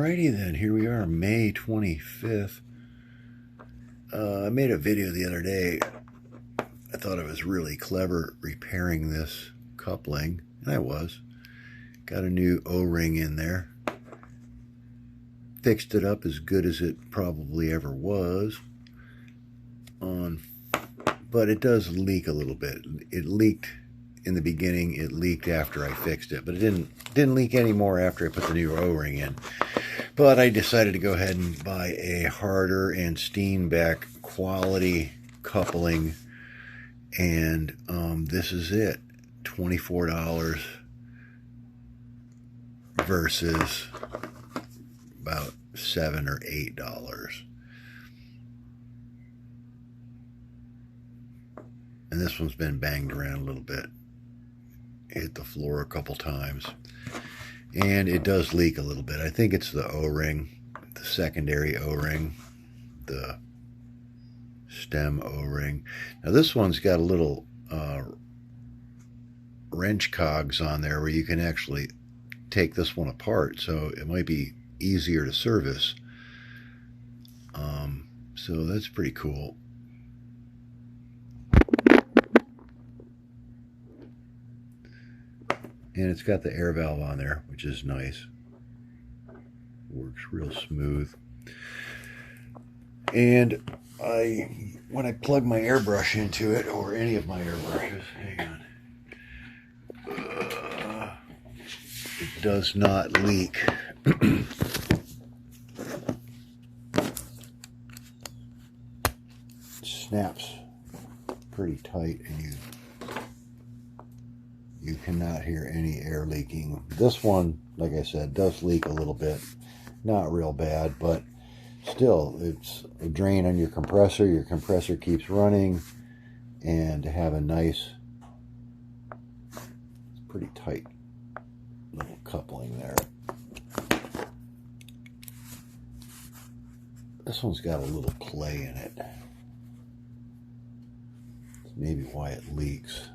Alrighty then, here we are, May 25th. I made a video the other day. I thought I was really clever repairing this coupling, and I was. Got a new O-ring in there. Fixed it up as good as it probably ever was. But it does leak a little bit. It leaked in the beginning, it leaked after I fixed it, but it didn't leak anymore after I put the new O-ring in. But I decided to go ahead and buy a Harder and Steenbeck quality coupling, and this is it, $24 versus about $7 or $8. And this one's been banged around a little bit. Hit the floor a couple times. And it does leak a little bit. I think it's the O-ring, the secondary O-ring, the stem O-ring. Now this one's got a little wrench cogs on there where you can actually take this one apart, so it might be easier to service. So that's pretty cool. And it's got the air valve on there, which is nice. Works real smooth. And when I plug my airbrush into it, or any of my airbrushes, hang on, it does not leak. It snaps pretty tight, and you cannot hear any air leaking. This one, like I said, does leak a little bit. Not real bad, but still, it's a drain on your compressor. Your compressor keeps running, and to have a nice, it's pretty tight little coupling there. This one's got a little play in it. That's maybe why it leaks.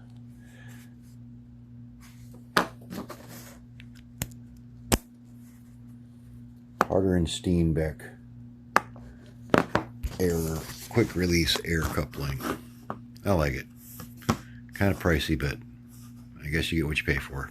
Harder and Steenbeck quick release air coupling. I like it. Kind of pricey, but I guess you get what you pay for.